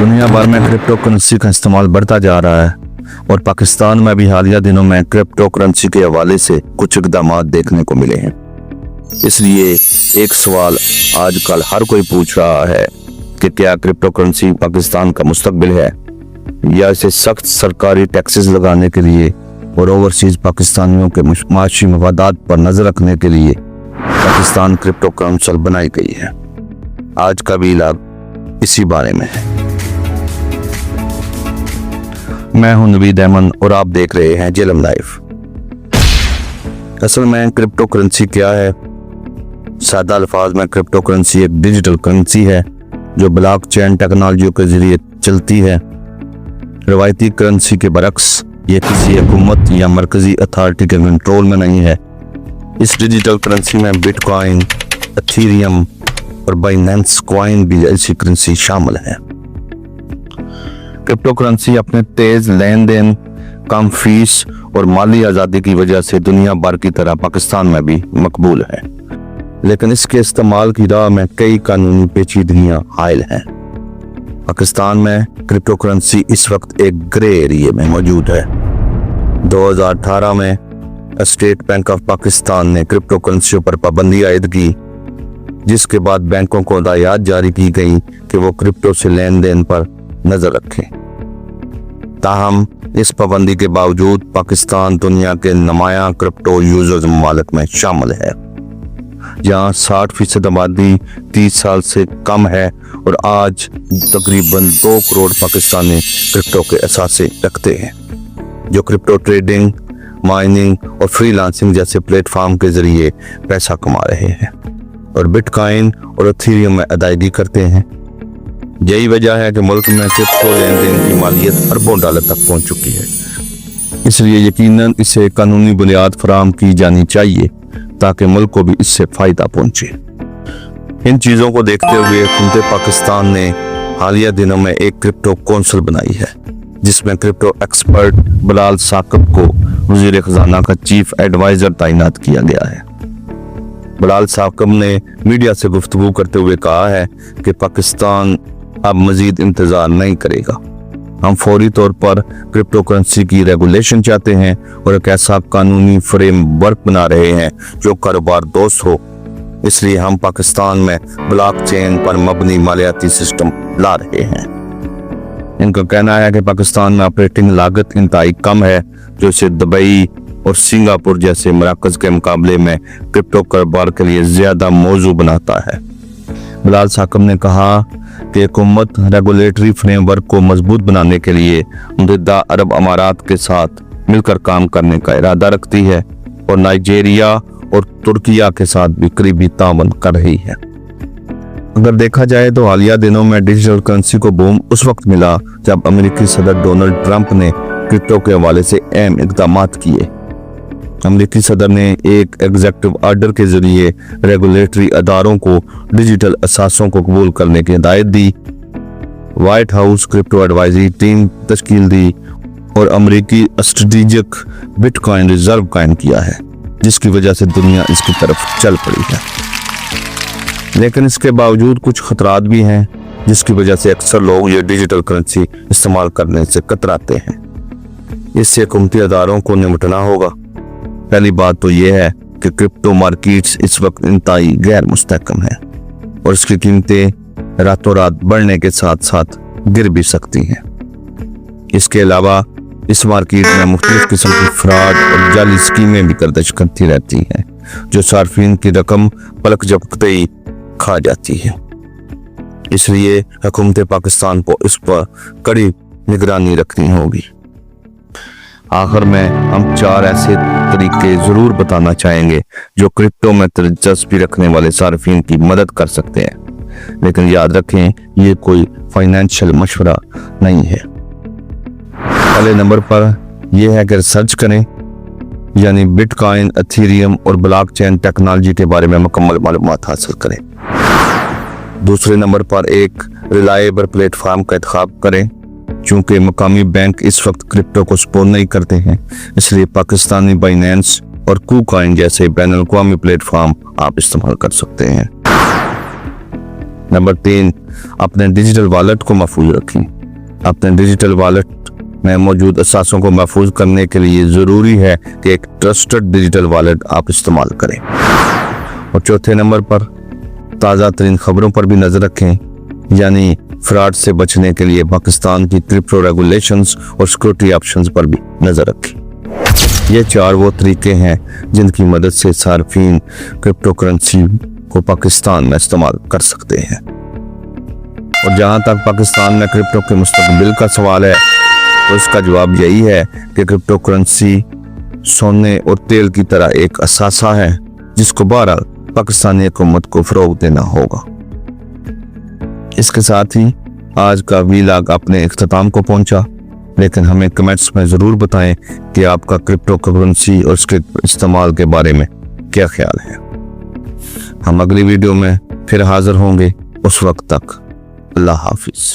दुनिया भर में क्रिप्टो करेंसी का इस्तेमाल बढ़ता जा रहा है और पाकिस्तान में भी हालिया दिनों में क्रिप्टो करेंसी के हवाले से कुछ इक़दाम देखने को मिले हैं। इसलिए एक सवाल आजकल हर कोई पूछ रहा है कि क्या क्रिप्टो करेंसी पाकिस्तान का मुस्तकबिल है या इसे सख्त सरकारी टैक्सेस लगाने के लिए और ओवरसीज पाकिस्तानियों के माशी मफादात पर नजर रखने के लिए पाकिस्तान क्रिप्टो काउंसिल बनाई गई है। आज का भी व्लॉग इसी बारे में है। मैं हूं नवीद अहमद और आप देख रहे हैं जेलम लाइव। असल में क्रिप्टो करेंसी क्या है? सादा अल्फाज में क्रिप्टो करेंसी एक डिजिटल करेंसी है जो ब्लॉकचेन टेक्नोलॉजी के जरिए चलती है। रवायती करेंसी के बरक्स ये किसी हुकूमत या मरकजी अथॉरिटी के कंट्रोल में नहीं है। इस डिजिटल करेंसी में बिटकॉइन, एथेरियम और बाइनेंस कॉइन भी ऐसी करेंसी शामिल है। क्रिप्टो करेंसी अपने तेज लेन देन, कम फीस और माली आज़ादी की वजह से दुनिया भर की तरह पाकिस्तान में भी मकबूल है, लेकिन इसके इस्तेमाल की राह में कई कानूनी पेचीदगियां हायल हैं। पाकिस्तान में क्रिप्टो करेंसी इस वक्त एक ग्रे एरिया में मौजूद है। 2018 में स्टेट बैंक ऑफ पाकिस्तान ने क्रिप्टो करेंसियों पर पाबंदी आयद की, जिसके बाद बैंकों को हिदायत जारी की गई कि वो क्रिप्टो से लेन देन पर नजर रखें। ताहम इस पाबंदी के बावजूद पाकिस्तान दुनिया के नुमायां क्रिप्टो यूजर्स ममालिक में शामिल है, जहां 60% आबादी 30 साल से कम है और आज तकरीबन 2 करोड़ पाकिस्तानी क्रिप्टो के असासे रखते हैं, जो क्रिप्टो ट्रेडिंग, माइनिंग और फ्रीलांसिंग जैसे प्लेटफॉर्म के जरिए पैसा कमा रहे हैं और बिटकॉइन और एथेरियम में अदायगी करते हैं। यही वजह है कि मुल्क में क्रिप्टो लेन देन की मालियत अरबों डॉलर तक पहुंच चुकी है। इसलिए यकीनन इसे कानूनी बुनियाद फराहम की जानी चाहिए ताकि मुल्क को भी इससे फायदा पहुंचे। इन चीज़ों को देखते हुए हुकूमत पाकिस्तान ने हालिया दिनों में एक क्रिप्टो काउंसिल बनाई है, जिसमें क्रिप्टो एक्सपर्ट बिलाल साकिब को वज़ीर खजाना का चीफ एडवाइजर तैनात किया गया है। बिलाल साकिब ने मीडिया से गुफ्तगू करते हुए कहा है कि पाकिस्तान अब मजीद इंतजार नहीं करेगा। हम फौरी तौर पर क्रिप्टो करेंसी की रेगुलेशन चाहते हैं और एक ऐसा कानूनी फ्रेमवर्क बना रहे हैं जो कारोबार दोस्त हो। इसलिए हम पाकिस्तान में ब्लॉकचेन पर मबनी मालियाती सिस्टम ला रहे हैं। इनका कहना है कि पाकिस्तान में ऑपरेटिंग लागत इंतहाई कम है, जो इसे दुबई और सिंगापुर जैसे मराकज के मुकाबले में क्रिप्टो कारोबार के लिए ज्यादा मौजू बनाता है। बिलाल साकिब ने कहा कि हुकूमत रेगुलेटरी फ्रेमवर्क को मजबूत बनाने के लिए मुत्तहिदा अरब अमारात के साथ मिलकर काम करने का इरादा रखती है और नाइजीरिया और तुर्किया के साथ भी करीबी ताउन कर रही है। अगर देखा जाए तो हालिया दिनों में डिजिटल करेंसी को बूम उस वक्त मिला जब अमेरिकी सदर डोनाल्ड ट्रंप ने क्रिप्टो के हवाले से अहम इक़दाम किए। अमेरिकी सदर ने एक एग्जीक्यूटिव ऑर्डर के जरिए रेगुलेटरी अदारों को डिजिटल असासों को कबूल करने की हिदायत दी। White House crypto advisory team तश्कील दी और अमेरिकी स्ट्रेटेजिक बिटकॉइन रिजर्व कायम किया है, जिसकी वजह से दुनिया इसकी तरफ चल पड़ी है। लेकिन इसके बावजूद कुछ खतरात भी हैं, जिसकी वजह से अक्सर लोग ये डिजिटल करेंसी इस्तेमाल करने से कतराते हैं। इससे हुकूमती अदारों को निपटना होगा। पहली बात तो यह है कि क्रिप्टो मार्केट्स इस वक्त इंतहाई गैर मुस्तहकम है और इसकी कीमतें रातों रात बढ़ने के साथ साथ गिर भी सकती हैं। इसके अलावा इस मार्केट में मुख्तलिफ किस्म की फ्रॉड और जाली स्कीमें भी गर्दिश करती रहती हैं, जो सार्फिन की रकम पलक झपकते ही खा जाती है। इसलिए हुकूमत पाकिस्तान को इस पर कड़ी निगरानी रखनी होगी। आखिर में हम 4 ऐसे तरीके जरूर बताना चाहेंगे जो क्रिप्टो में दिलचस्पी रखने वाले सार्फिन की मदद कर सकते हैं, लेकिन याद रखें ये कोई फाइनेंशियल मशवरा नहीं है। पहले नंबर पर यह है कि रिसर्च करें, यानी बिटकॉइन, एथेरियम और ब्लॉकचेन टेक्नोलॉजी के बारे में मुकम्मल मालूमात हासिल करें। दूसरे नंबर पर एक रिलायबल प्लेटफॉर्म का इंतखाब करें। चूंकि मकामी बैंक इस वक्त क्रिप्टो को सपोर्ट नहीं करते हैं, इसलिए पाकिस्तानी बाइनेंस और KuCoin जैसे बैनुल-अक़वामी प्लेटफॉर्म आप इस्तेमाल कर सकते हैं। नंबर 3, अपने डिजिटल वॉलेट को महफूज रखें। अपने डिजिटल वॉलेट में मौजूद असासों को महफूज करने के लिए ज़रूरी है कि एक ट्रस्टेड डिजिटल वॉलेट आप इस्तेमाल करें। और चौथे नंबर पर ताज़ा तरीन खबरों पर भी नज़र रखें, यानी फ्रॉड से बचने के लिए पाकिस्तान की क्रिप्टो रेगुलेशंस और सिक्योरिटी ऑप्शंस पर भी नज़र रखें। ये 4 वो तरीके हैं जिनकी मदद से सार्फिन क्रिप्टो करेंसी को पाकिस्तान में इस्तेमाल कर सकते हैं। और जहाँ तक पाकिस्तान में क्रिप्टो के मुस्तकबिल का सवाल है, तो उसका जवाब यही है कि क्रिप्टो करेंसी सोने और तेल की तरह एक असासा है जिसको बहरहाल पाकिस्तानी हुकूमत को फरोग देना होगा। इसके साथ ही आज का वीलॉग अपने इख्तिताम को पहुंचा, लेकिन हमें कमेंट्स में ज़रूर बताएं कि आपका क्रिप्टो करेंसी और उसके इस्तेमाल के बारे में क्या ख्याल है। हम अगली वीडियो में फिर हाजिर होंगे, उस वक्त तक अल्लाह हाफिज़।